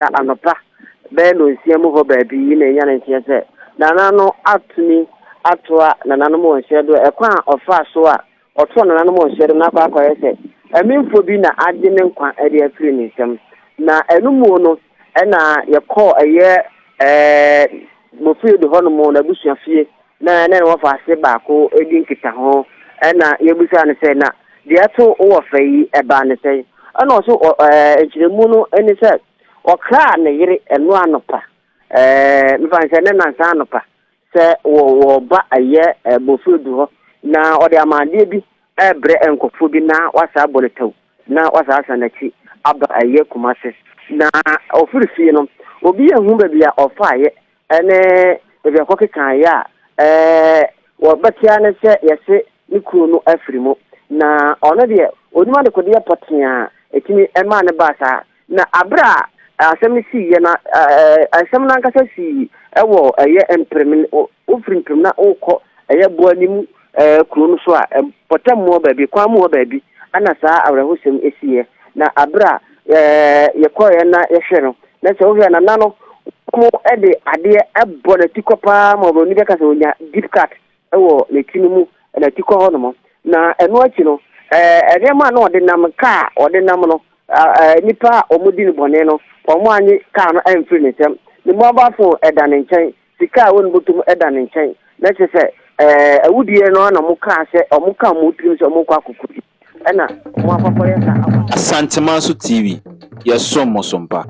anopa be no nsia mu ho baabi na nya ne ntia se nana no atumi atoa nana no mo nhye do ekwa ofa so a oto nana no mo nhye do na kwa se emimfo bi na ade ne nkwa ade afiri ne nsem na enumu no na yekọ mofi do hono mo na busuafie na wo fa ase baako edi nkita ho na yebusa ne se na de ato wo fa yi eba ne se ana so ejiremu no eni se okra ne yire enu anopa mfa se ne nansa anopa se wo ba aye mofi do ho na ode amade bi ebre enkofo bi na wasa abonetaw na wasa asanachi aba aye kumase na ofurifie no obi ehun ba bia ofaye ene ebi akokekan ya wo batia ne se yese nikuru no afrimo na ono de onima de kode potia etimi ema ne basa na abra asem si ye na asem na nkasa si ewo eye emprem ofrimpem na okọ eye boanim kuru no so a potam mo ba bi kwa mo ba bi ana saa awrehosem esiye na abra yekoye na yehwero na se ohia na nano mo ede ade ebona tikopa mo ni beka se onya deep cut ewo le tinumu na tiko ho no mo na eno achi no ede ma na ode nam ka ode nam no nipa omudi ni bone no omo anyi ka no emfiri ne tem ni mo ba fo eda ne nchen sika won botum eda ne nchen na che se awudie no na mo ka se omo ka mo trim se omo kwa kokudi ena mo afafo ya sa Asantemanso TV yasomo sompa.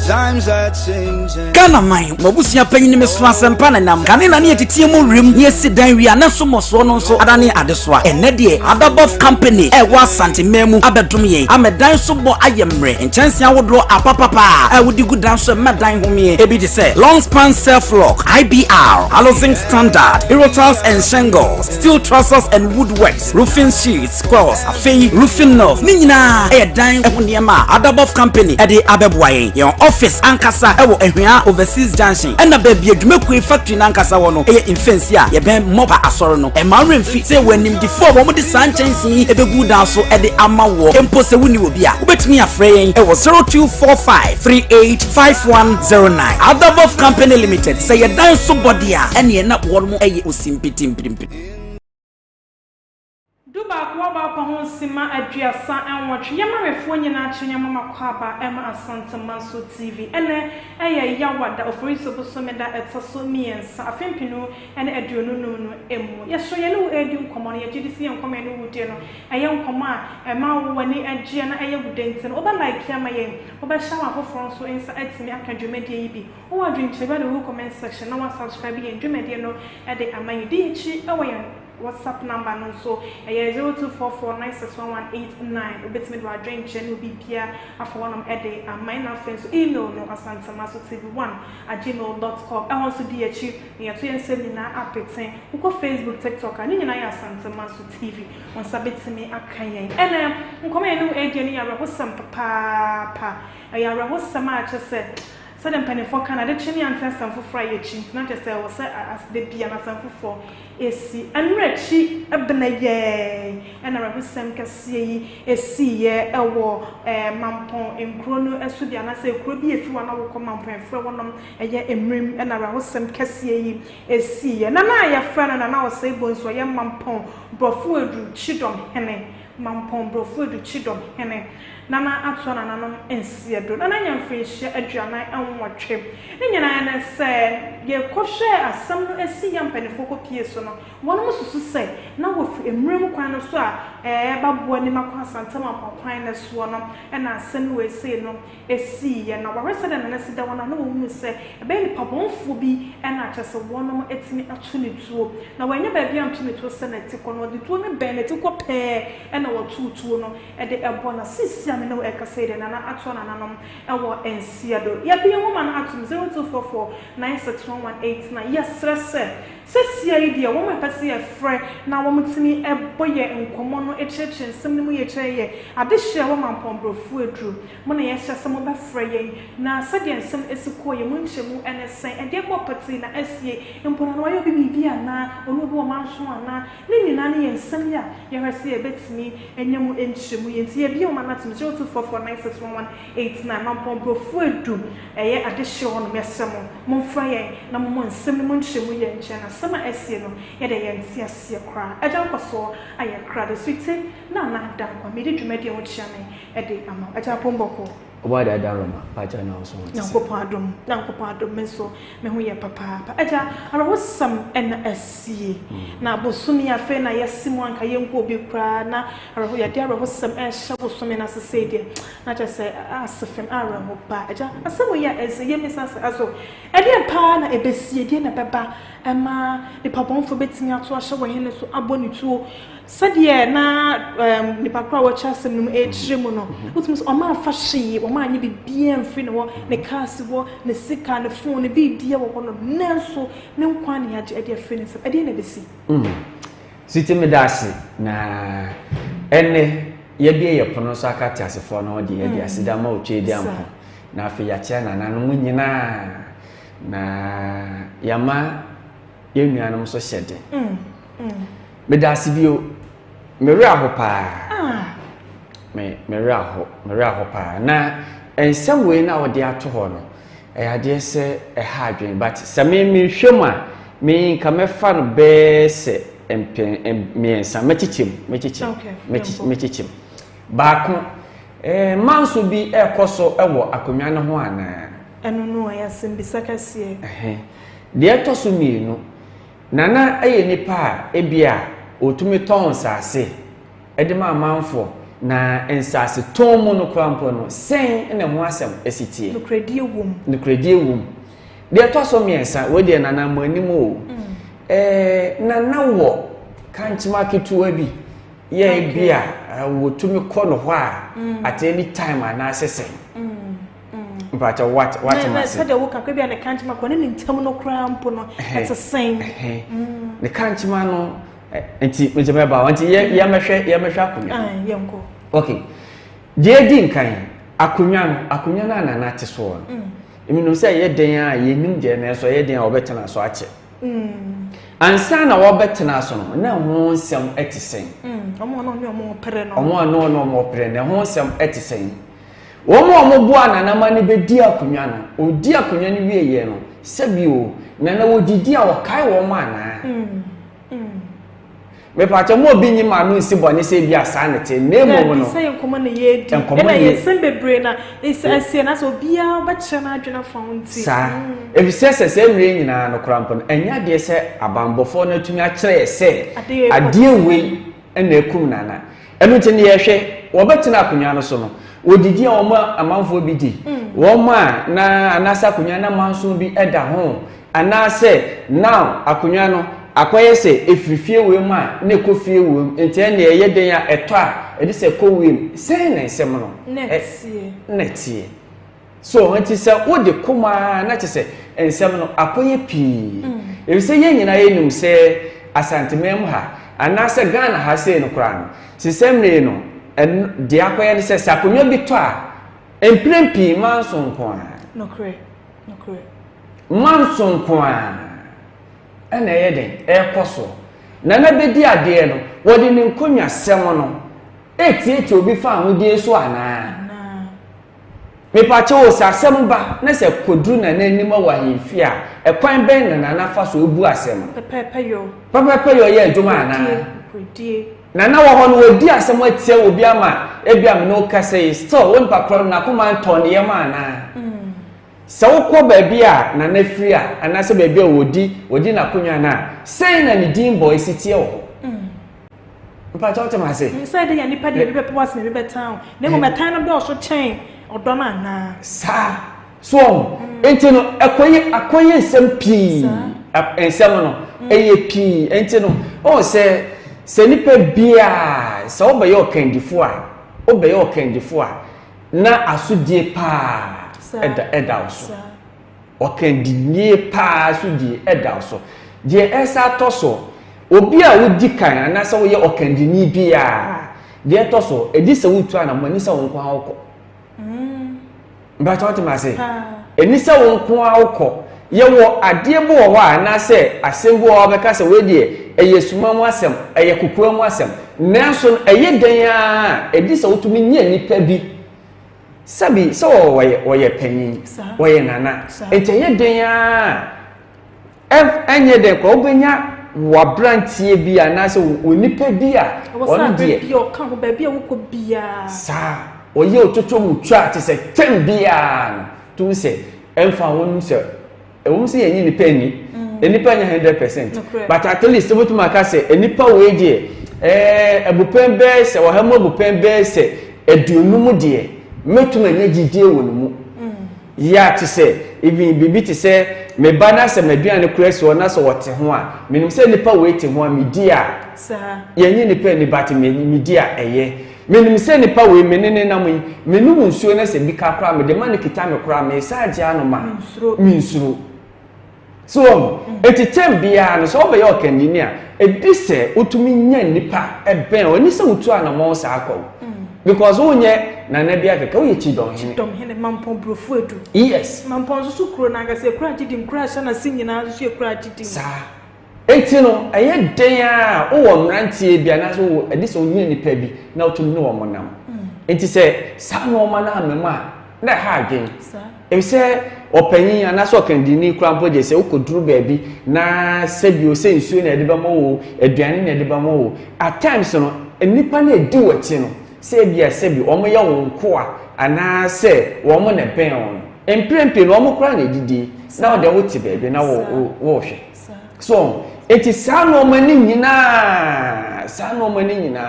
Times are changing. Ghana mine, Mabusia penny Miss Swampana nam. Canina near the Timu Rim, yes, then we are not so much one so Adani Adeswa, and Nedie, Adabof Company, was Santimemu, Abedumie, I'm a dance so boy I am re, and chance I would draw a papa. I would do good dance to my dine home here. Ebi say, long span self lock, IBR, housing standard, Eurotiles and shingles, steel trusses and woodworks, roofing sheets, squares, a fee, roofing nose, Nina, a dime Oniama, Adabof Company, at the Abebway, your office ankasa ewo ehwia overseas junction and na baby adwumakui factory nankasa wono eye infensi a ye ben moba asoro no e ma remfi say wanim di for wo de sanchensi ebegu dan so e de ama wo empo se woni obi a obetumi afre yen ewo 0245385109 Adabof Company Limited say ye dan so body a ene na wo mo eye osimpitimpirimpi Duba kwaba pa hon sima aduasa enwotwe yema refo nyina chenya mama kwaba ema Asantemanso TV ene eye yawada oforiso bosomeda etoso miensa afempinu ene aduonu no emu yeso ye no edi nkomo no ye gidisi nkomo no wudie no eye nkomo a ema wani agye na eye wudenti no oba like ama ye oba shawa afoforo so ensa atimi akadwumedie yi bi o wadwinchebe no comment section na wa subscribe ye ndwumedie no ede amayidi echi ewo ye WhatsApp number no so 0244961189 obetime do adwen channel bi bia afọwọnam ede amina friends email no asantemanso.tv1@gmail.com e won so di echi ne to yensem na apeten uko Facebook TikTok ani nyina ya Asantemanso TV won sabetime akayen ene nkomo enu ege ni ya rahosam papa ya rahosam a chese Sadem penny for Canada, Chini and Tess and for Friday chin, not as I was as the piano for AC and Rechi a benaye and I was some cassie a sea a war Mampong in Chrono as to the answer could be if you want to come up and for one a year in rim and I was some cassie a sea and I a friend and I was say Bonsu a young Mampong-Brofoyedru Kyidomhene Mampong-Brofoyedru Kyidomhene Nana atwana nanom ensiedo nana nyamfre hye aduanan enwotwe ne nyina na se ye kohwe asam no asi yampanifo kopie so no wonom susu se na wofi emrem kwan no so a baboa ni makwa Asantemanso kwan na so no na asem we se no esi ye na warese de na sida wona na wo se ebe ni pabonfo bi na achese wonom etimi atuni tuo na wanya ba bia ntumi tuo se na tiko no de tuo ne ben na tiko pe na wo tuo no de ebo na sisi no ekasede nana atona nanom ewo ensiado ya bi woman atum 0244961189 yesrese sesia yi dia wo mepese ye frɛ na wo mutimi betimi eboye nkomo no echeche nsem ne mu ye kire ye ade hye wo Mampong-Brofoyedru mo na ye hye se mo be frɛ ye na sade nsem esiko ye mu nhyemu ene sen ade bo pati na asie mpona no ayo bibi ana onu bo manso ana ne nyina ne ye nsem ya ye hwese ye betimi enyemu enhyemu ye nti ye bi o manatim 0244961189 Mampong-Brofoyedru eye ade hye wo no mesemo mo frɛ ye na mo nsem ne mu nhyemu ye nche na sama asie no ye de ye ntia sie kra eja nkoso aye kra de suite na da kwa me de dwumade wo chiame e de ama eja pomboko oba da daroma pacha na so nankopon adom menso me ho ye papa eja ara wosam en asie na bosumi afa na yesimu anka yenko obi kra na ara ho ye de ara wosam e hye bosumi na sese de na cha se asefem ara ho ba eja asemo ye eze ye misase aso e de pa na ebesie de na beba ema de papon betimi ato ahye wo hene so aboni tuo sadie na nipa kra wo chasem num echire mu no utumus o ma fa hye o ma anyi bibia mfri ne wo ne cars wo ne sika ne phone ne bi die wo no nanso ne nkwa ne age ade afri ne sab ade na besi siti me dase na enne ye bia ye pono so akati asefo na odi ye dia sida ma otwe dia mpo na afi ya che na nanu nyina na yama ye nuanum so hyede me dase bio mere ahopa mere ahopa na ensem we na odi ato ho no e ade se e ha adwen but se me hwem a me nka me fa no be se miensa mechichim baako manso bi ekoso ewo akonwa ne ho ana enu no ayasem bisakasie de etoso mienu nana eye nipa ebia otumi ton sase edema amanfo na ensase ton mu no krampo no sen na ho asem esitie no kredie wom de etoso miensa we de nana manimu nana wo kanchima ketu abi ye bia wotumi kɔ no hɔ a at any time ana asese mpacha what na sade wo kakwa bia ne kanchima kɔ ne ntam no krampo no etsen ne kanchima no enti mejema ba wanti ye mehwɛ akonya yenko okay je di nkan akonya na na ate so emi no say ye den a ye nim je na so ye den a obetena so ache ansa na wobetena so no na ho nsem etisen omo no pere no omo pere na ho nsem etisen omo bua na na mane bedi akonya no odi akonya no wie ye no sebio na wodidi a wokai wo ma na me pacha mo bi nyi ma no nsi bone se bia sa na te nemo no se enkomo na ye di na ye sembebre na ese na so bia obeche na adwena founti sa efisese se mre nyina no krampo no enya de se abambofo na tumi a kire se ade we na ekum nana enu te ne ye hwe wobetena akonya no so no odidi a oma amanfo bi di wo ma na anasa akonya na manso bi eda ho anase now akonya no akoye se efrifie we ma na ekofie we enti na ye den ya eto a edi se ko we se na nsem no netie so enti se wo de kuma na che se ensem no akoye pi e se ye nyina ye num se Asantemanso ha anase Ghana ha se no kra no sisemre no de akoye ne se sakonyo bi to a emprempi manso nko no kre manso nko ana ye den ekoso na bedi ade no wodi ne nkonya sem no eti obi fa ahudi so ana me pa che o sasem ba na se kodru na nanim wa himfi a ekwan ben na na fa so obu asem pepe yo ye adwuma ana na wo ho no wodi asem atie obi ama ebiam no kase still won pa kro na kuma nton ye ma ana se wokọ baabi a na na free a anase baabi a wodi na konwa na sen na ne din boy sitie wo mpa cha otema se say de ya nipa de be was me be town na mo metan no do so chen odo na na sa so enti no akoye nsem pi ensem no eye pi enti no o se nipa bia se obaye okandifo a na asudie pa eda oso okandie pa asudie eda oso je esa toso obi a wodi kan anasa wo ye okandini bia de to so edi se wutu ana mani se won kwa awko mba to ma se eni se won kwa awko ye wo ade bo wo anase asembo wo beka se we de eyesuma mu asem eyekukua mu asem nanso eye dan a edi se wutu mi nya nipa bi sabi so wo ye panyin wo ye nana ete ye dan a enye de ko obenya wa brantie bi anase onipa bi a on de bi o kan ba bi a wo bia sa oye ototo mu twa te se tem bia tu se emfa wonu se ewum se yenyi nipa ni enipa nya 100% but at least what maka se enipa we de ebupen be se wo hamo ebupen be se eduonum de metuma nya gidie wonumu ya te se even bibi te se me bana se meduane kuresi wona so wote ho a menim se nipa we te ho a media sa yenyi nipa ni but media eye menim se nipa we menene na mun menum nsuo na se bi ka kra me de man kita me kra me sa agya no ma minsuro so etitem bia no so be yo kanini a edise otumi nya nipa eben oni se utu anamo sa akọ because wonye na na bia keka wo ye Kyidomhene Mampong-Brofoyedru yes Mampong so kuro na ga se kura didim kura sha na sinyina so kura didim sa eti no eye den a wo mrantie bia na so edise onye nipa bi na otumi no wo monam enti se sa no ma na amema na ha adwen sa e se opanyin anaso okandini kura mpoje se ukoduru baabi na sebio se nsuo na edeba mo aduane na edeba mo at times no enipa na edi wati no se bia sebi omo ya wonko a ana se wo mo na pen on emprempe no omo kura na edidi na ode wo ti baabi na wo hwe so eti sa no mani nyina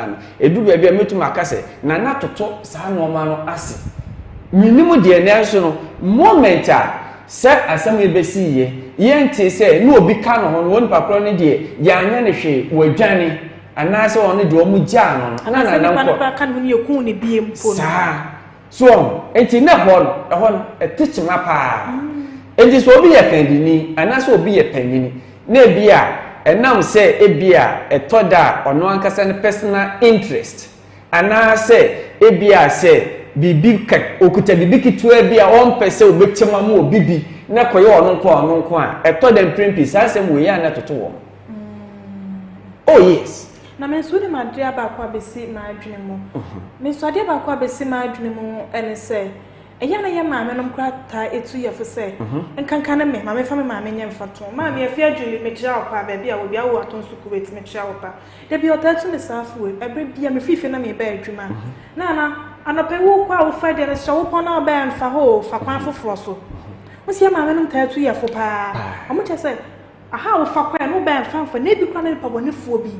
no edu baabi a metuma akase na natoto sa no ma no ase minimu de enenso no moment a se asem ebesiye yente se no obi ka no ho won papro ne de ya anya ne hwe wadwane anase won de omu gya no na na ka no ne ku ne biem po sa so enti na ho no etichima pa enti so obi ye kandini anase obi ye panyini na bia enam se ebia etoda ono ankasa ne personal interest anase ebia se bibi ka okuta bibi kitua bi a on pese obetema ma obibi na koye ono nko a etoda mprimpi sa asem we ya na toto wo oh yes na menso ni madria ba kwa besi ma adwene mu menso ade ba kwa besi ma adwene mu ene se eya na ye maame no kra ta etu ye fo se enkankan na me maame fa me maame nya mfato maame ye fi adwene me kira kwa ba bia wo bia wo aton su ku weti me kira wo pa de bi otatu me safu we ebre bia me fifi na me ba adwuma na anapewu kwa wo fa de so wo pona ba mfa ho fa kwan foforo so wo se maame no tatu ye fo pa omo che se aha wo fa kwa no ba mfa na bi kwa na pa bone fuo bi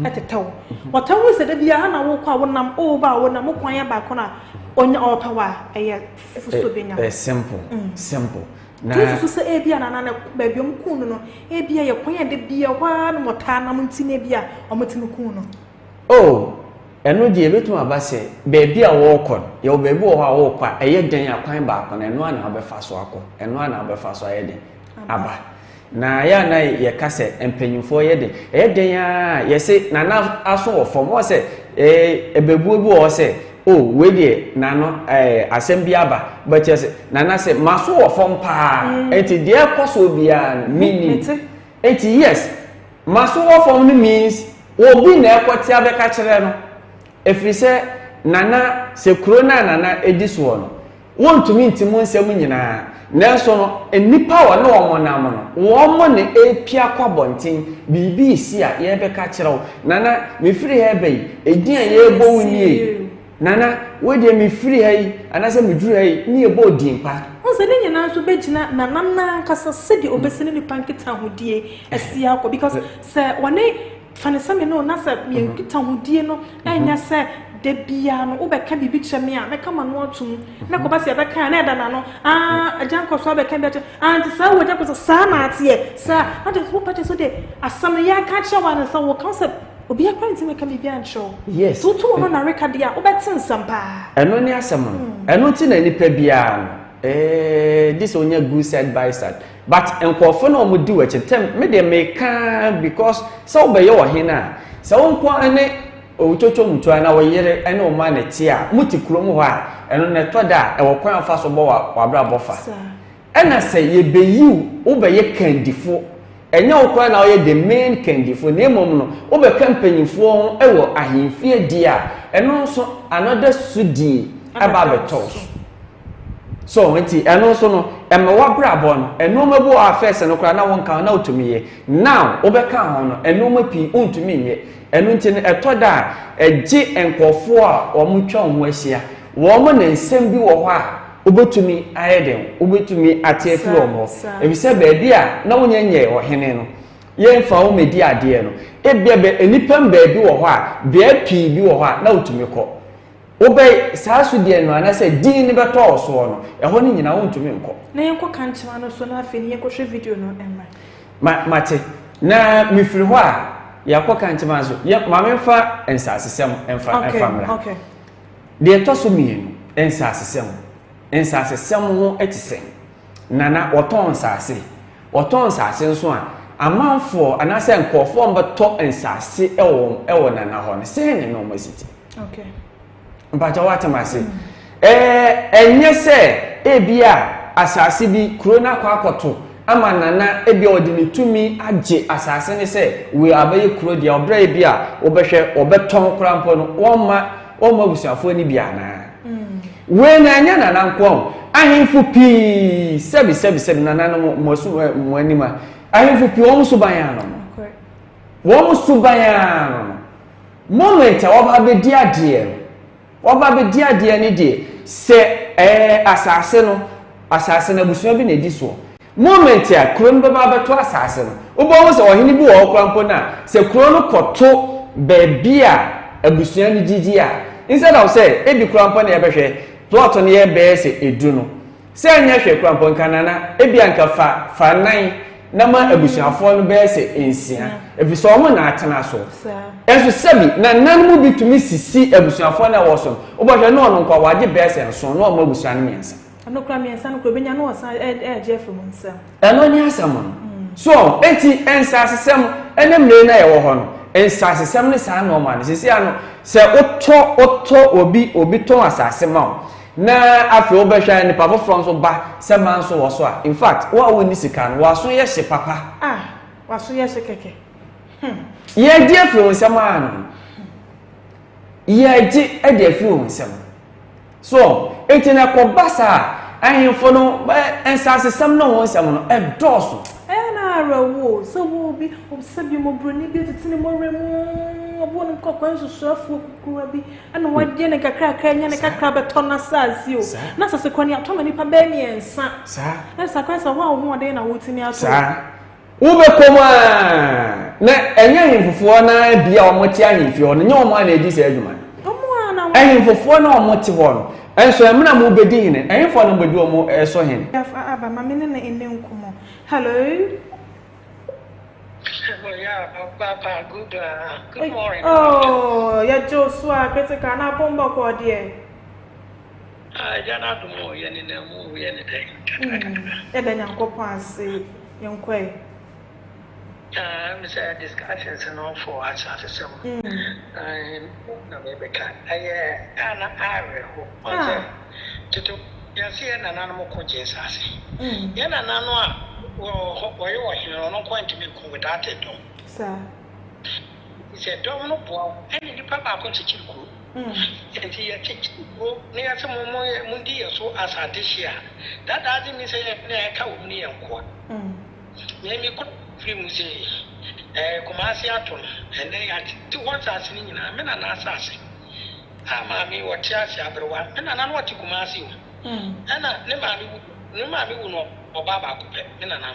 etetaw watawu se de bia ha na wo kwa wo nam o ba wo nam kwan ya ba kona onya opawa eye fuso benya simple na tu so e bia na na ba biom kunu no e bia ye kwan de bia wa no mota na mtine bia omtine kunu oh eno die betuma ba se be bia wo kon ye wo be bi wo ha wo kwa eye den akwan ba akon eno ana obefa so akọ eno ana obefa so aye den aba na ya na ye kase empanyimfo ye den eye den ya ye se na aso wo fom wo se ebebuo bi wo se oh we de na no asem bi aba but yes na na se maso wo fom pa enti de koso bia mini enti yes maso wo fom means obi na ekoti abeka kire no efiri se nana se kuro na nana ediso no wontumi ntimo nsem nyina nanso no enipa wa no omo na mo no wo ne epia kwa bonten bibi isi a ye beka kire wo nana me firi he bai edin a ye bo woni nana we de me firi he anase me duru he ni e bo din pa onse ne nyina so begina nana kasa sedi obesene ni pankita hodie asia akọ because se wone fanesame no na se me nkita hodie no anya se de bia no obeka bibi cheme a meka ma no otum na ko ba se beka na eda na no ajanko so beka bia anti sa wo jako sa na atie sa ade so pate so de asam ya ka chawa na so wo concept obi akwa nti meka bibi ancho yes so to wo na record dia obetin sampa eno ni asam eno ti na nipa bia this only good side by side but nkofo na omo di we chetem me de make because so be your hina so nko ane ochocho mutu na wo yere ene o ma na ti a muti krom ho a eno ne to da e wo kwan afa so bo wa bra bofa ena se ye be you wo be ye kandifo enya wo kwan na wo ye the main kandifo na emom no wo be campaignfo e wo ahemfie di a eno so another sudi aba betos so nti eno so no ema wa bra bo no eno mabu afese no kra na won kan na otumiye now wo be kan ho no eno mapi ontumi nye eno nti ne etoda eji enkofo a omutwa omo ahia wo mo na nsem bi wo ho a obetumi ayeden obetumi atefi omo ebise ba bia na wonyenye ohene no yemfa wo medi ade no ebia be enipam ba bi wo ho a bia pi bi wo ho a na otumi ko Obe sasu die no ana se din ni beto oso no eho ni nyina wontumi nko na yenko kanchima no so na afi ni yenko hwe video no emma mate na mifiri ho a yakọ kanchima so ma memfa ensasesem emfa mra okay de to so mienu ensasesem ho etisen nana oton sase nso a amanfo anase nkofo mbeto ensase ewo nana ho ne se ne no masiti okay mpacha wata mase enye se ebia asase bi kuro na kwa akoto ama nana ebia odinitumi age asase ne se we abaye kuro dia obra ebia obehwe obeton krampo no woma busuafo ni bia na we na anya nana nko ahemfu pi sebi nana no mo anima ahemfu pi won subayano moment a oba be dia de oba be dia ni de se asase na busua bi na di so moment a kron baba beto asase no obo wo se ohini bi wo krampo na se kron no koto be a abusua ni gigi a instead of say ebi krampo na yebehwe plot no ye be se edu no se anya hwe krampo kanana ebi anka fa nan na ma abusuafo no be se ensia efiso omo na atena so enso sebi na nan mu bitumi sisi abusuafo na wo so obohwe no no nkwa waje be se enso no omo abusua no miensa ano kra miensa no kro benya no osan jeff munsa eno ni asam so enti ensasesem ene mre na ye wo ho no ensasesem ne sa no ma ne sisi ano se oto obi ton asase ma na afi obehwa ni papa France ba se man so wo so a in fact wa woni sika no wa so ye hye papa wa so ye hye keke ye die afi won se ma no ye ji e die afi won se so etina ko basa ahemfo no ensase sam no won se no e doso na rawo so wo bi obsabi mo broni bi titini mo remu obon ko kwanso sofu kukuwa bi ana wade ne kakra nya ne kakra beto na sasi o na sase kwani atoma nipa be miensa na sakwansa wa wo de na wotini ato wo be koma na enya himfofo na bia omoti ahimfi o nya omo na edi se adwuma omo na ahimfofo na omoti ho no enso emna mo bedi hine ahimfo no bedi omo eso hine aba mama ne na ene nkomo hello. Yeah, Papa, good morning. Oh, yeah, Joshua, critical, na bomba kwa die. Jana dumo yani na mu yani dai. Da nyanko panse yankoi. We say discussions no for us as some. Na bebe kan. Ana are ho. Tito ya si na nanu mo konje sase. Ya na nanu a wo yo hino no kwant me ko without it don. Sir. He said don't no bo any di papa ko chichiku. Enti ya chichiku ne ya se mo mundi ya so asade hia. That doesn't mean say na ka wo ni yanko. Me mi ko free mu say kumasi aton and then ya ti won sase ni nyina me na na asase. Ama mi wo ti ase abrewa me na na wo ti kumasi o. Ana ne ma mi wu no obaba ko pe me na na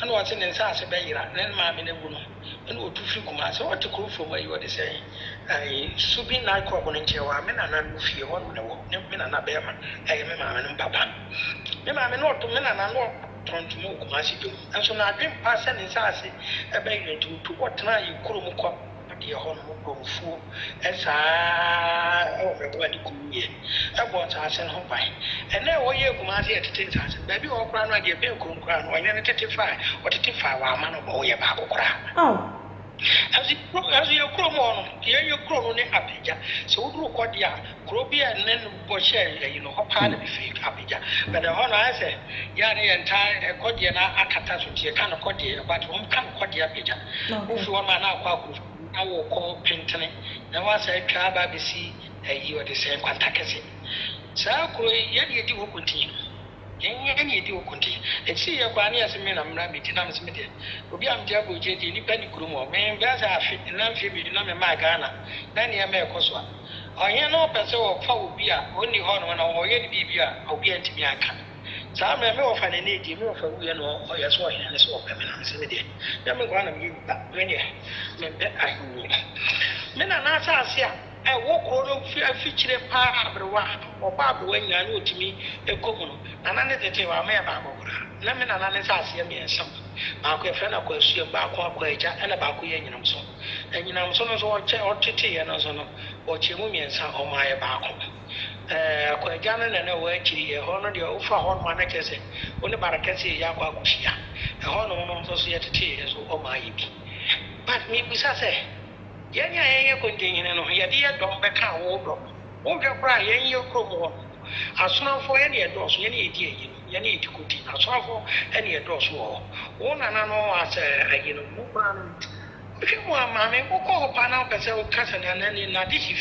ana wo ti ne sase be yira ne ma mi ne wu no ana o tu free kumasi o ti kro from ayi wo de say subi na ko ko nchewa me na na no fie ho no wo me na na be ma me ma me no papa me ma me no to me na na no tonto mo kumasi do enso na adwen pa se ne sase e be yira tu what na yi kro mu ko the home Bonsu, as I overwhelmed Kumye, I want to ask home by. And now, what you come out here to take us, maybe all crown like your bill crown, or 95 or 35 while man of all your Babu crown. Oh. As you come on, here you grow on the Abija, so do what ya, Grobia and then Boshe, you know, part of the fake Abija. But the honor I say, Yanni and Ty, Codiana, Akatasuti, a kind of Codia, but one can't Codia Abija. If you want my now, I will call Pinton, and once I can't BBC, you are the same Quantakasi. So, Yanni, you will continue. Any do continue. And see your granny as a man, I'm not meeting us media. We am Jabu J. Independent Grumo, man, that's a fit and amphibian, my Ghana, then the Americoswa. I hear no person of foul beer, only honor when I already be beer, or be anti Bianca. So I'm a more fan and need you for we know, or your soil and a swap permanence media. Let me go on and give back when you men are not as here. I walk all feature a part or Babu when you know to me a common, and I need to tell my Babu. Let me not me and some. Marco friend of course, your Baku and a Baku and so. And you know, some of or Titi and also, or Chimumi and some of my Baku. Quajanan and a way to honor your offer on my neck, only Barakasi Yakushia, a honor society or my EP. But me, Bissase. Yanya continue and here, dear don't back out over. Won't you cry in your crow? As soon for any adults, any idea you need to continue. As soon for any adults war. One and I know as a if you want, mammy, who call upon our cousin and then in addition,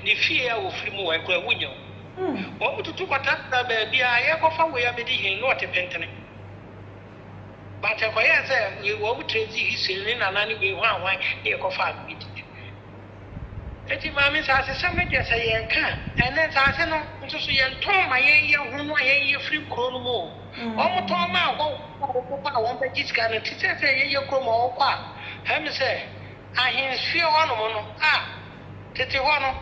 the fear of him who I go with you. What would you do what that baby? I ever found where I be not a penny. But if I say you won't trade these in an anyway, one near Coffee. Letty mammy says, some just a can, and then I say, no, to see and told my year free crown more. Almost told my won't be this kind of teacher say, you come all part. Have me say, I hear fear on Titiwano,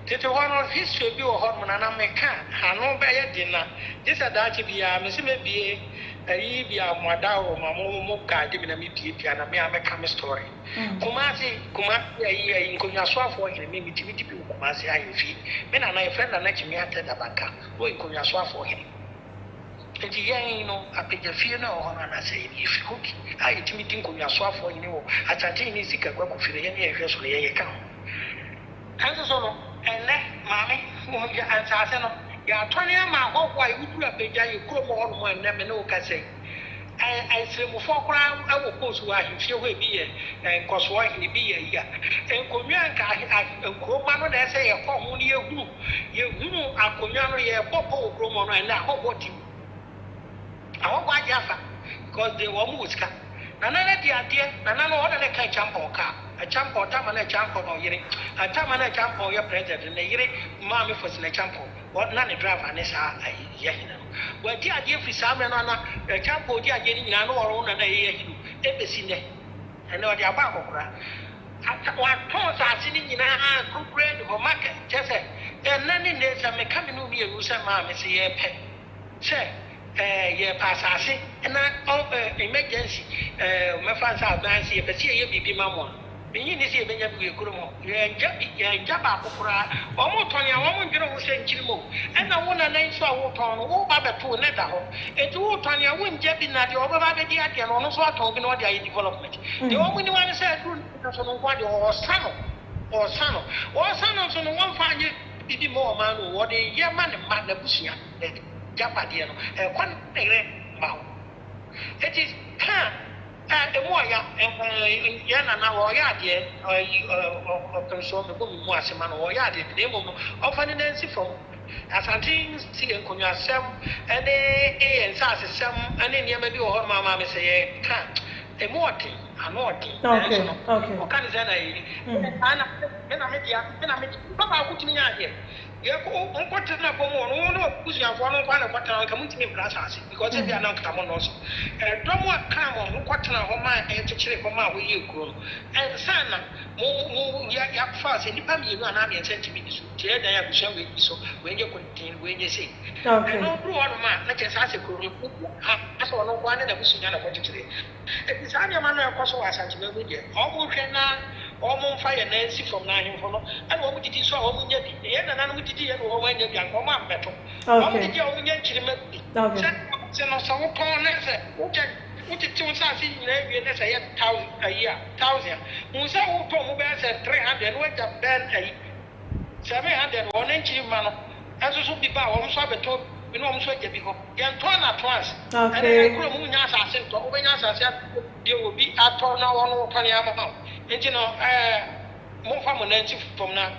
Titiwano, his will be a hormone and I may can't. I know by a dinner. This is that be a Miss Maybe. Ibia Madao, Mamoka, giving a meeting, and a mere story. Kumasi, Kumasi, in Kunyaswa for him, maybe Kumasi, I feel. Men and I friend and let me at the banka, going Kunyaswa for him. And you know, I pick a fear no, and I say, if you cook, I meeting Kunyaswa for you, I can't is sick of the any address for the account. And so, and let Mammy, who answer. Ya 20 ma go why we do a page you come on one never know can say. I say for crown I will post why you feel will be and cause why he be a year. And Comianca and Comano that say a form you a Comiano a popo chromo and now what you. I won't buy Jaffa because they were Muska. Another idea, another order that can jump on car. A jump or time and a jump on your a time and a jump on your president and a mammy for a jump on. What none of drive and is a yahina. Well, dear Jeffrey Salmon on a campo, dear getting an or and a embassy. And no, dear Barbara. What tones are sitting in a good bread or market, just and none in this and may come in here, who said, Mamma, say a pet. Say, yeah, pass us, and I emergency. My father's out dancing, but see, you be mamma. Being this even if we could Jabba, almost 20 woman girl saying Chimo, and I want a name so I walk on all Baba to another home. And to all Tanya wouldn't jab in that the over the idea and also talking about the development. The only one said, or son on one fine be more man or the year man and man the Bushia, Japadiano, and one mouth. It is the warrior and Yana or Yadi or console the woman was a man or Yadi, the name of an Nancy from Asantemanso see and Kunya Sam and and Sassy Sam and then you may be all mamma say, can't a morting, a morting. Okay, okay. What kind of I met Papa put me out here. You have to know who's your one of what coming to me because if you are not come on also. Don't want come on what my to check for my way you grow. And son, ya fast and you come you and I'm sent to me. tie da ya busha we so we nye kontin we nye sei okay no bro on ma na che sa se ko ru ha aso no kwa na busu nya na ko titire e bi sa nya ma no ekoso wa Asantemanso de o mo hwe na o mo fa ye Nancy from na himfo no and o mo didi so o mo nya bi ye na na mo didi ye no o wa nya bi an ko ma beto o mo didi o mo nya nchirima bi se no so wo pon na se wo je Uti unsa si nyina wie na say 1000 a year 1000 unsa wo pon mo be say 300 wo ja ben ai 700 won nchiri ma no enso so bi ba wo so abeto bi no mo so ja bi ho ye nto na trans okay kuro mu nya asase nto wo be nya asase de obi ato na wo no to ne ama nti no mo fa mo na nti from na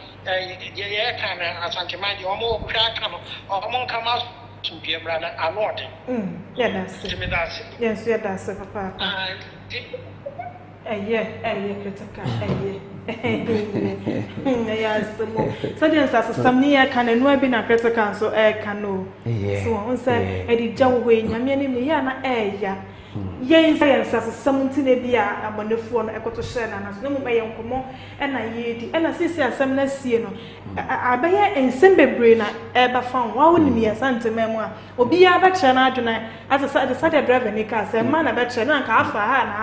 ye ka na Asantemanso o mo kra ka no o mo nka ma to be a brother a lot. Yeah, that's it. Yes, yeah, that's it, Papa. Critical. Yes, so there's some near can and no be na critical, so can no. So on say, Eddie Jawway, Yamian, Yana, yes, as something to be a the phone, Eco to share, and as no more young come and I eat, and I see some less, you know. I bear and Sembe brain ever found one me a Santa Memoir, or be a better tonight, as I started driving a car, a man a better than half a her,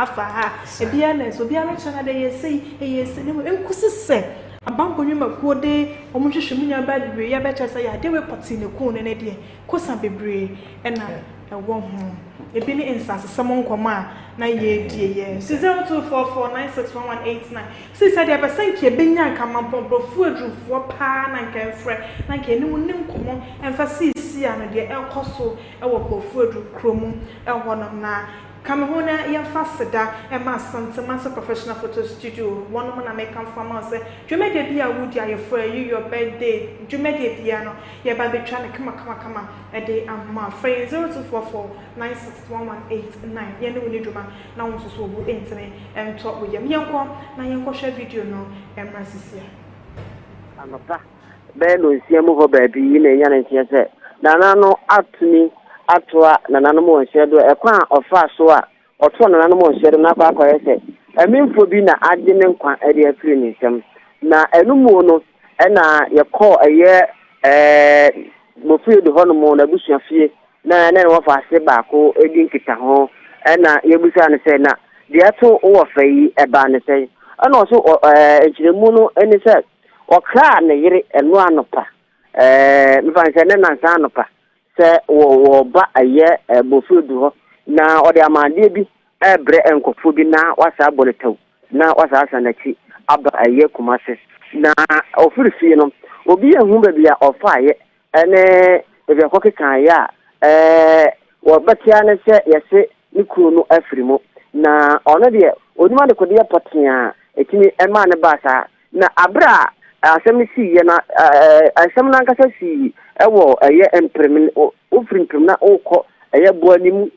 a pianist, or be a better day, say, yes, and say. A bump on you, poor day, or Mushamina bad, I better say, I did put in the corn and a dear, cause I'm be brave, and I won't home. A penny instance, someone come na ye dear. 0244961189. Since I have a saint here, Benya Mampong-Brofoyedru for pan and can fret, like a new come on, and for see and the El Coso, our Brofoyedru Chromo, El one of na. Kamehona ya fasida e ma Asantemanso professional photo studio one man make come from us say dwumede bia wudi ayefo your birthday dwumede bia no ye ba be twa ne kama e dey amma free 0244961189 ye ne woni dwuma na won so obu entene en to wo yem yenko na yenko share video no emra sisia anota be no nsiamu ho ba bi na nya ne ntia se na no atuni atwa na nanom onhyedo ekwa ofa so a oto na nanom onhyedo na akwa yese emimfo bi na ade ne nkwa ade afiri ne nsem na enumu no na yekọ eye Brofoyedru hono na busuafie na wo fa ase baako edi nkita ho na yebusa ne se na de ato wo fa yi eba ne se na so enchiremu no eni se okra ne yire enu anopa mfa nse ne nansa anopa se wo ba aye Brofoyedru ho na ode amande bi ebre enkofo bi na wasa boletaw na wasa asanachi aba aye kumase na ofirifie no obi ehun ba bia ofaye ene ebe kokeka ya wo batia ne se yese nikuru no afirimo na ono de onima de kode potia etimi ema ne basa na abra asem si ye na asem na nkasa si ewo eye empremin ofrimprim na okọ eye boanim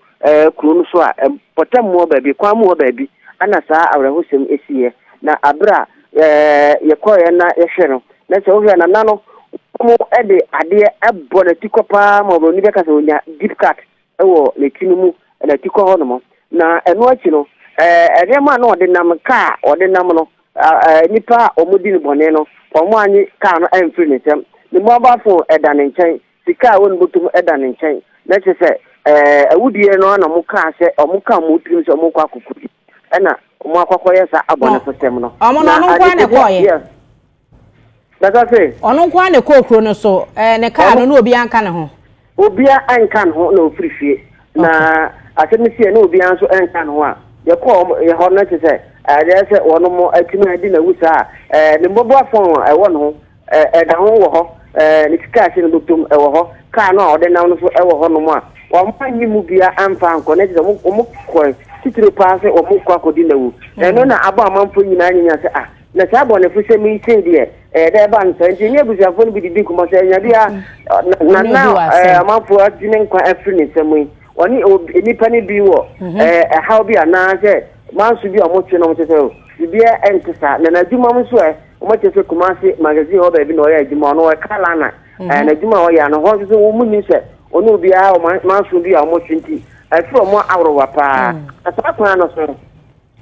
kuru no so a potam mo ba bi kwa mo ba bi ana saa awrehosem esiye na abra yekoye na yehwero na se ohwe na nano mo ede ade ebo na tikopa mo bo ni beka se onya deep cut ewo le tinumu na tiko ho no mo na eno achi no ede ma na ode nam ka ode nam no nipa omudi ni bone no omo anyi ka no emfiri ne tem ni mo ba fo eda ne nchen sika won botum eda ne nchen na che se awudie no na mo ka se omo ka mo trim se omo kwa kokudi na omo akwakoye sa abone system no omo no kwa ne koye that's say ono kwa ne kokro no so ne ka no obi anka ne ho obi anka ne ho na ofirifie na asemisi na obi anso anka ne ho a ye ko ye ho na che se there se wono mo atimi adi na wusa ne mbobo afon e wono ho da ho wo ho ne sika se ne botum e wo ho ka no ode na no so e wo ho no mo a wo mpanyi mu bia amfa anko na che se mo ko titire paase o mo kwa kodi na wu no na aba amanfo nyina nya se na sa bo ne fuse mi se de de ba nso nti ne busuafo no bi di kuma se nya bia na amanfo adine nkwa afri ne semu oni nipa ne bi wo how bi ana se mansu bi o mo twe no mo se bia entisa na adwuma mo so o mo se kuma se magazine ho ba bi no ya adwuma no kala na na adwuma ho ya no ho so wo mu ni se onu bia o mansu bi o mo twinti afro mo awro pa asa kwa no so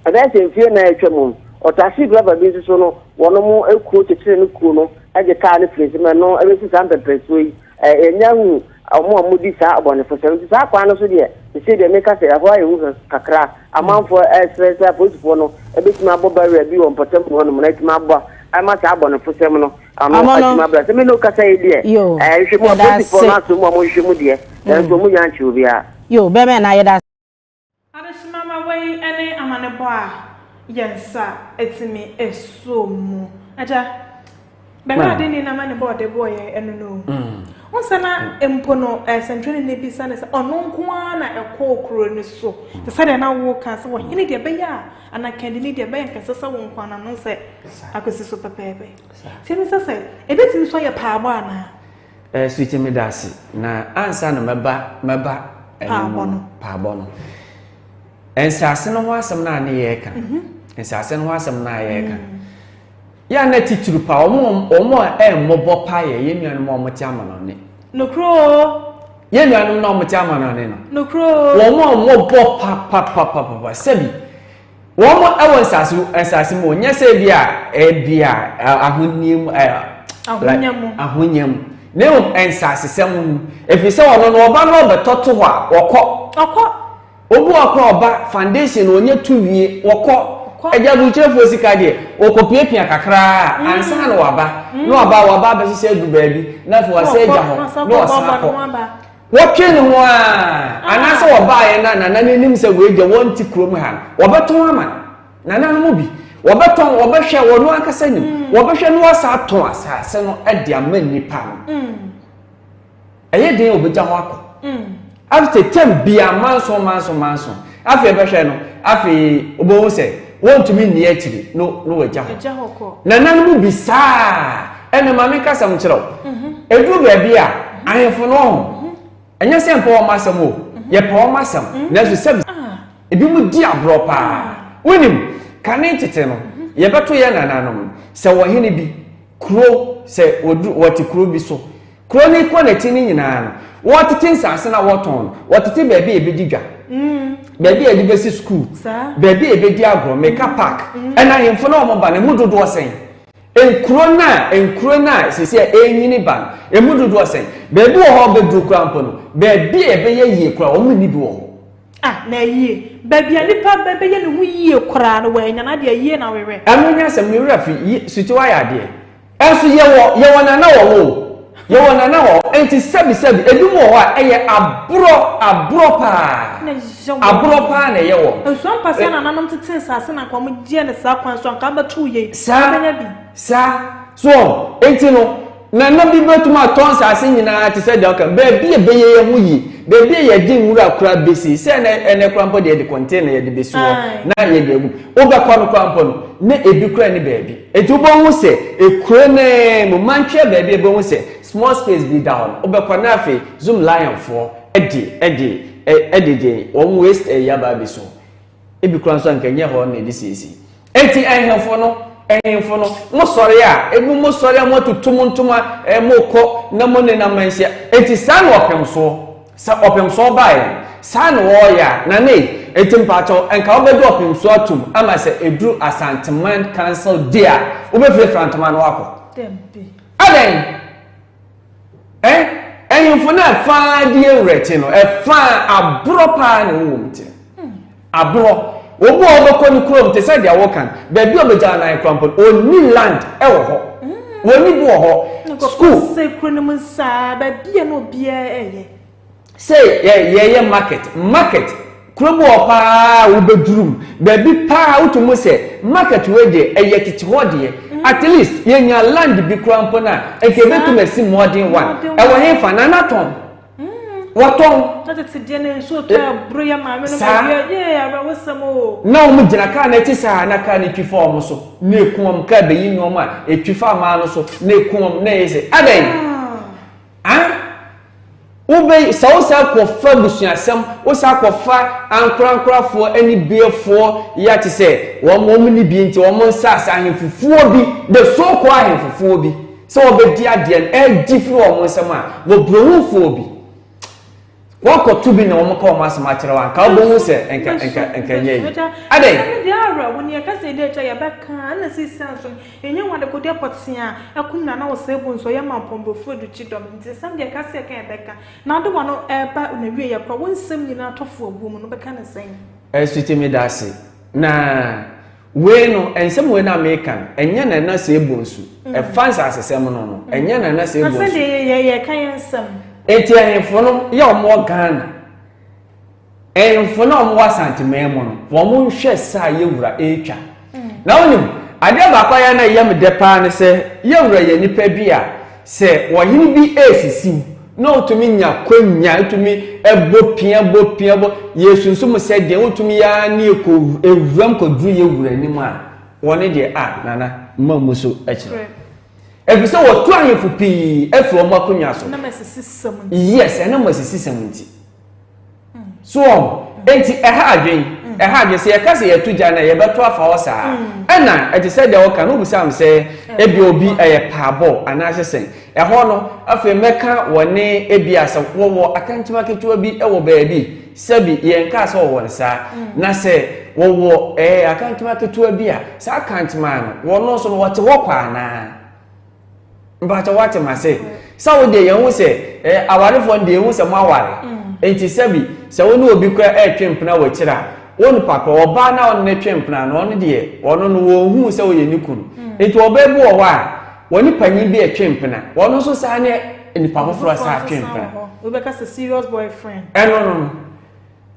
ada se fie na etwa mu otasi glaba bi so no wono mo ekuo tetire no kuo no aje car no place me no e be sam pepeso yi enyahu omo amudi sa abone fo sem sa kwa no so de se de make say ho ayu kakra amanfo express posifo no e be tuma boba ria bi won potem ho no na tuma bo ama sa abone fo sem no tuma bra se me no kasa e de hwe mo posifo na so mo hwe mu de so mu yan chi obi a yo be me na yeda adesima ma wei ene amane bo a yensa etimi esomu aja be ma de ni na mane bo de bo ye eno no Onsana empono central ne bi sana ono nkoa na ekokro ni so te sade na wo kan se wo hini de be ya ana kandini de be kan sesa wo nkwa na no se akosi so pepepe se mi sese ebetimi so ye paabo ana sweet me dasi na ansa na meba paabo no ensase no ho asem na ne ye kan ensase no ho asem na ye kan ya na tituru pa omo mobo pa ye nuanu mo ti amana ne nokro ye nuanu no mo ti amana ne no nokro omo mobo pa sebi omo ewo ensase mo nya se bia ahonyam ne ensase sem efi se wono no oba no betoto ho a okọ obu okọ oba foundation onye tuwie okọ eja bu chefo sika de okopiepia kakra ansa na waba be sise du baabi na fo wase eja ho no wasako wotwe ne ho a anasa waba ye na nanim se we eja wonti krom ha wobeton ama na mo bi wobeton wobehwe wono akasa nim wobehwe no wasa ton asase no ede ama nipa no eye den obeja ho akọ after time bia manso afi ebehwe no afi obo se want to mean near chiri no waja ho na nan bi saa ene ma me kasa mkyerɛw edu ba bia ahefo no ho enya se mpa o masam o ye pa o masam na so se ebi mu di abro pa wonim kane tete no ye beto ye nananom se wo hene bi kuro se odu wati kuro bi so kuro ni ko na tini nyina no wotete nsase na woton wotete ba bia ebedidwa baby e di besi school baby e be di agro make park and I himfo na omo ba ne mudodo osen enkuro na sese enyini ba e mudodo osen baby wo ho be du krampo no baby e be ye yie kra omo ni bi wo na yie baby ani pa baby ye ne hu yie kra no we nya na de yie na wewe amunya se mi rafi suti wa ya de enso ye wo na wo ye wona na ho enti sebi edumo ho a eye abro pa na ye wo enso mpase na nanom tete sase na kwa mo gie ne sa kwan so nka ba tu ye benya bi so enti no na bi betuma ton sase nyina te se de oka ba bi e beye ye hu yi ba bi ye di nwura kura besi se na ene kura mpo de container ye de besi ho na ye de egu oba kwa no kura mpo no ne ebi kura ni ba bi enti obo hu se ekure ne mo mantwe ba bi ebo hu se small space be down obekwa na afi zoom lion for edi won waste yaba bi so ebi kran so anka nye ho na edi sisi enti ahemfo no mo sori a ebu mo sori a mo tutumontuma mo ko na mo ne na manhia enti san opemso bai san wo ya na ne enti mpacho enka obedo opemso atum ama se edru Asantemanso cancel dia obefre frantoma no akọ tempi aden ehimfo na fa die wrete no fa abro pa na womte abro obo obekọ ni krom te say dia wokan ba bi obeja na krampo oni land ewo ho woni bo ho school se kronim sa ba bi na obia eye say ye market krom opa obedurum ba bi pa utumu se market weje eye titi hodie at least yenya land bi krampo na ekebetu mesi modern one ewo hefa na naton waton tete de ne so to broya ma me no ye aba wosamo na o mugina ka na tisa na ka ni twifo om so na ekum ka be yi no ma etwifa ma no so na ekum na yese adan ube sausa ko fa busuasem o sa ko fa ankorankorafo ani biefo ya te se wo mo ni bi nti wo mo nsasa ahemfufuo bi de so ko ahemfufuo bi so obedi ade e different wo mo nsem a wo brohufo bi Wako to be no more call Master Matera, Cowboy say, and ye. I think when you can say that I back and see something, and you want to go there, but see, I couldn't know Sable, so your Mampong-Brofoyedru Kyidomhene. Some year can say back. Now the one about on the way, I won't send you out of a woman, but kind of saying. As you tell me, Darcy. Nah, no, and some way not American, and yan and not say Bonsu. A fancy as a sermon, and yan and not say Bonsu. Yeah, can some. Etienne for no, you're more Ghana. And for no more Asantemanso, for moon shes sa yura echa. Now, I never quite a yam depan say, young Ray and Pebia, say, what you be ace, no to me, ya queen to me, a bopiabo, yes, some said they want to me, a near cool, a rum could do you with any man. One idea, Nana, Mamuso, actually. If so, what trying for P. F. from Mapunyaso. Yes, and I must see 70. So, ain't a hard you say a cousin to Jana, about 12 hours. And I just said, there can some say, Ebi a parbo, and I say, a honor of a Mecca, one nay, Ebias of war, I can't make it to be our baby. Sebi, yen castle one, sir. Na say, war, I can't make it to a beer. So I can't man, one also what to walk on. But what am I say? So the young say, our one day was a mawari. Ain't it Sebi? So we will be quite a champion with Chira. One papa or banner on the champion, one day, one on who so you could. It will be more while. When you can be a champion, one also sign it in the power for us champion. We become a serious boyfriend. And no.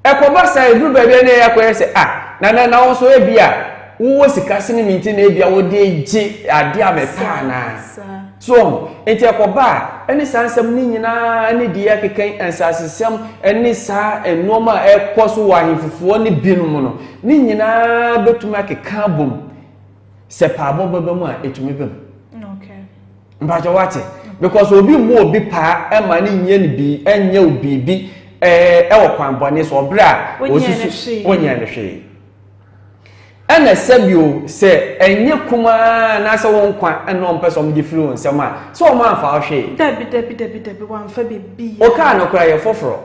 Eco Cabanas, you better say, Nana also a beer. Who was the casting meeting a beer would be a dear pana. So, enti akoba eni sansam ni nyina ni dia keken ensasesem eni sa enoma ekoso wa himfufuo ni binum no ni nyina betuma akeka bom sepa bobebe mu a etumi bem. Okay. Mbajo wate because obi mu obi pa e ma ni nye ni bi enye obi bi wo kwanbone so obra osusu wonya ne hwe. Ana sabio se enye kuma na se won kwa eno ompeso mji flu nsema so o ma fa hwe dabi wan fa bebi o ka no kra ye foforo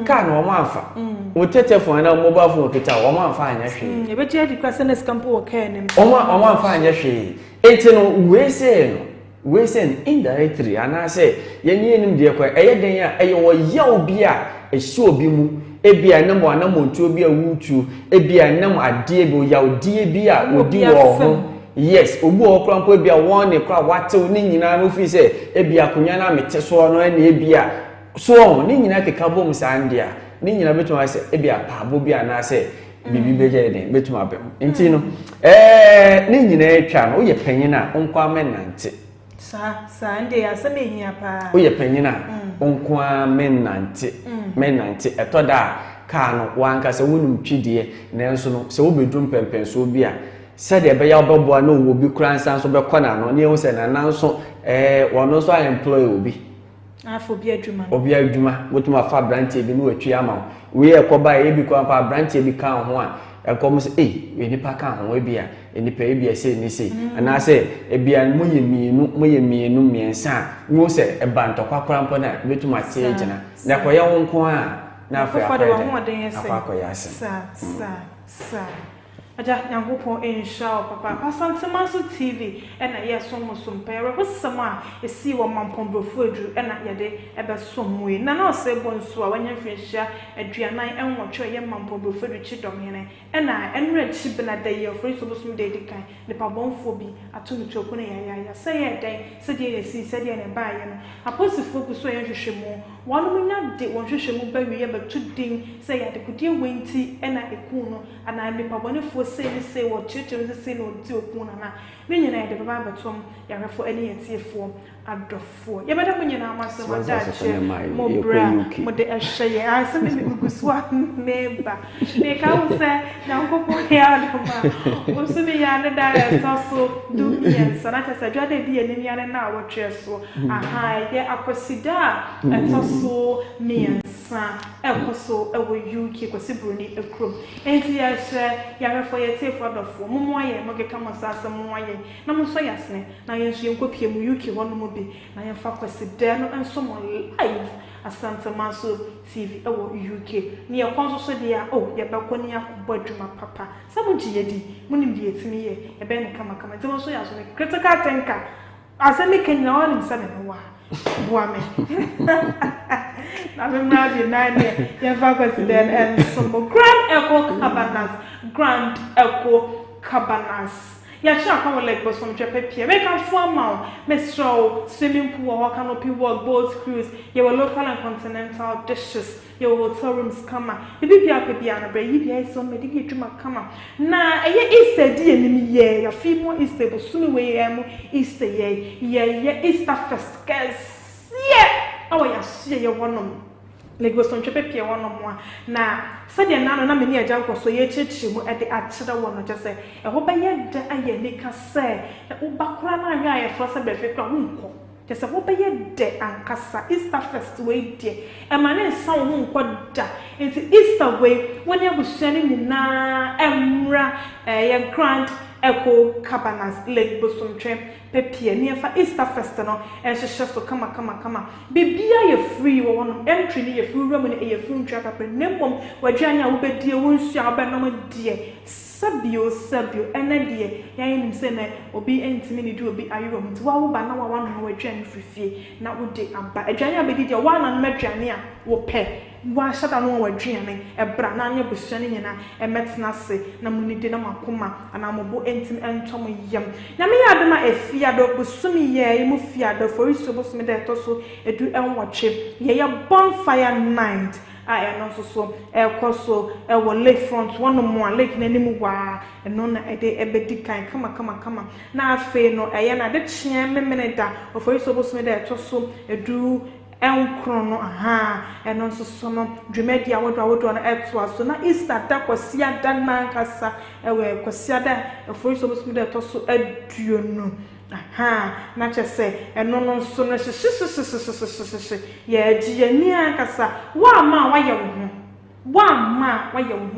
ka no o ma fa o tete phone na mobile phone kita o ma fa anya hwe e be je di kwa se na scampo o ka nem o ma fa anya hwe enti no we say indirectly ana se ye ni enim de kwa eye den ya eye wo yaw bi a e hye obi mu ebia nam wa nam ontu obi a wutu ebia nam ade bi ya odie bi a odi wo ho yes obu o krampo ebia won ne kra watew ni nyina no fi se ebia kunya na mete so no na ebia so ni nyina keka bom sandia ni nyina betuma se ebia paabo bi ana se bibi beje den betuma bem enti no ni nyina etwa no ye panyina onkwa menante Sunday aseme hia pa o ye panyina onkwa menante etoda ka no wanka se wonum twidie nanso no se wo bedrum pempenso bi a se de be ya oboboa na wo bi kura nsan so be kona no ne wo se na nanso wono so employ obi afo bi adwuma obi adwuma wotuma fa branch bi no atwi ama we ekoba e bi kwa fa branch bi ka ho a ekom se we nipa ka ho bi a enipa e bi ese ni se ana se e bia mo ye mienu miensa wo se e bantokwa kora mpo na betuma tie gina na koye wo nko a na afa akoya sa aja nyankopon inshallah papa Asantemanso TV ena yeso musumpa yare hosama esi wo Mampong-Brofoyedru ena yede ebe somwe na na ose Bonsu a wanya mfihia aduanan enwotwe ye Mampong-Brofoyedru Kyidomhene ena enre chibna da ye ofri so bosum de dikan ne pa bonfo bi atunu choku ne ya se ye den se de yesi se de ne ba ye no aposi focus so ye hwehwemu wonu munya de won hwehwemu ba wiye ba tudin se ya de kudie wenti ena eku no ana ne pa bonfo say what churches say no ti okuna na me nyina de baba batom yarefo ani yetiefo adofo ye beda munyina amaso madache Mùrdereð mo de ehye ase me guguswa meba ne ka wo se na nkopo ya adoma o se me ya ne da so du yes na ta se jode bi enim ya ne na wo tweso aha ye akosida so so miensa ekoso ewo UK kwasi broni ekrom enti ya hye ya refo ye tie for dofo momoye mo geka mo sasa momoye na mo so yasne na ye nso ye nkopie mu UK hono mo bi na ye fa kwasi de no enso mo live Asantemanso TV ewo UK ni ye konso so de ya ye beko ni akobọ adwuma papa sabo giyedi munim de yetimi ye be ne kama nti mo so yaso ne critical thinker asemi kenya woni sabe no wa boame na me na bi na ne ye fa kwasi de and some Grand Eco Cabanas ya sha kwa like but some chepe pie we can form out mestro swimming pool or canopy walk boat cruise your local and continental dishes your hotel rooms kama ibi bia pe bia na bre yi bia so me digi dwuma kama na eye Easter di enimi ye ya fi mo Easter bo sumi we emu Easter ye Easter fest guys awa ya sie ye wonom Lagos on chepe pie wonom na sadia nano na meni agya nkoso ye chichi mu e de achira wono je se e ho ba ye de aye nika se e ubakura na anwa ye fro se befe kwa hunko je se ho ba ye de ankasa Easter fest we de e ma ne nsa wo hunko da enti Easter we woni abusuani ni na emra ye Grand Eco Cabanas Lake Bosomtwe pepie ni fa Easter fest no ehhehhe so kama bibia ye free wo no entry ni ye free room ni ye free ntwa papa nembom wadwane a wo bedie wo nsu a ba no die sabio ene die yan nim se na obi entimi ni di obi ayiro mti wa wo ba na wa no wadwane frifie na wo de aba adwane a bedi die wa na no madwane a wo pe wa shada no wadwane ebra na anya busuane nyina emetena se na munide na makoma ana mobo entim entom yam nyame ya adoma efia do busumi ye mu fia do for iso busumi de to so edu enwotwe ye bonfire night no so ekoso wo lake front one mo lake na nimu wa eno na ede ebedi kan kama na afe no na de chie memene da for iso busumi de to so edu enkrono eno so no dwemedi awodo na eto so na Easter da kwasia da na kasa ewe kwasia da for so busumi de to so aduonu na chese eno no so no ye ji ni akasa wa ma waye wo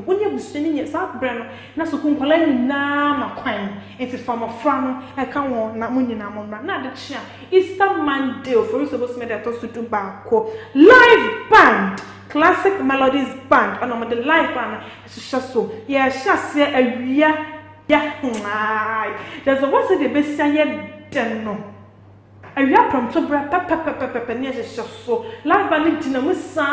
onye busuni nye sa breno na so kunkola nyina makwan enti fama frano e ka won na munyina momra na de chia Easter Monday for so boss me de to so do baako live band classic melodies band ono mo de live band so ye hyase awia ya there's a what's the best ye den no awia prompto bra papa ne ye so live band dina musa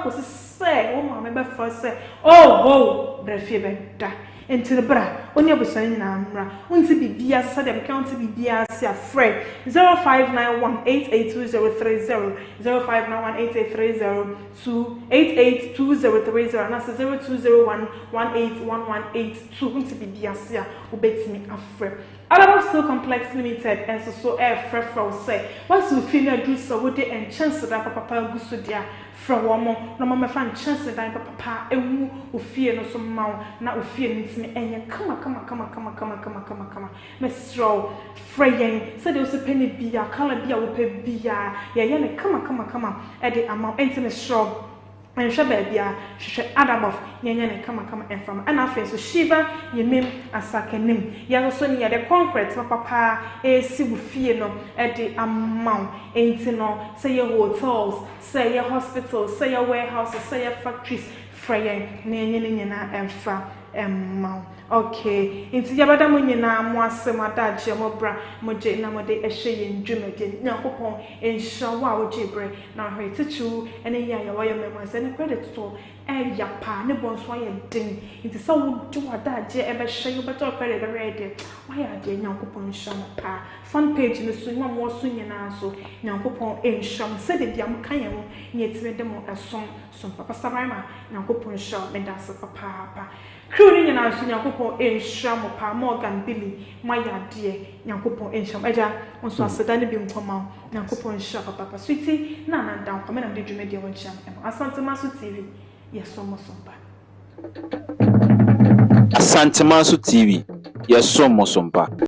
ko say oh mama be for say oh brefie be da enti the bra oni abusan nyina amra unti bibia sadem count bibia sia free 0591882030 05918830 2882030 na 0201181182 unti bibia sia obetimi afre Adabof so complex limited and so air frefro say once you feel do so would the and chance that papa gusu dia from one no mama fan chance that papa ewu ofie no so maw na ofie ntimi enye kama mesro fraying said there was a penny bia color bia wo pe bia ye ne kama e de amount ntimi sro and Shababia, she Adabof, Yan kama and from an affair so Shiva, Yemim, Asakenim, Yasonia, the concrete, papa, a sibu fieno, at the amount, ain't no, say your hotels, say your hospitals, say your warehouses, say your factories, Freya, Nyanina, and Fra. Okay, into Yabada Munina, Moasema Daja, Mobra, Moje, Namode, Eshe, and Jumade, Nakopon, and Shawa, Jibre, now her teacher, and a Yaya members, and a credit store, and Yapa, no Bonsu, and Ding. It is so do a Daja, ever show you better credit already. Why are they Nakopon Shampa? Fun page in the swing one more swinging also, Nakopon, and Sham said it, Yam Kayan, yet made them a song, some Papa Sarama, Nakopon Sham, and that's a papa. Crooning and I see Yankopon in Sham or Morgan Billy, my dear Yankopon in Sham Eja, on so as a dandy being come Yankopon Shop Papa Sweetie, Nana down, come and did you media one sham, Asantemanso TV, yes, almost sompa. Asantemanso TV, yes, almost sompa.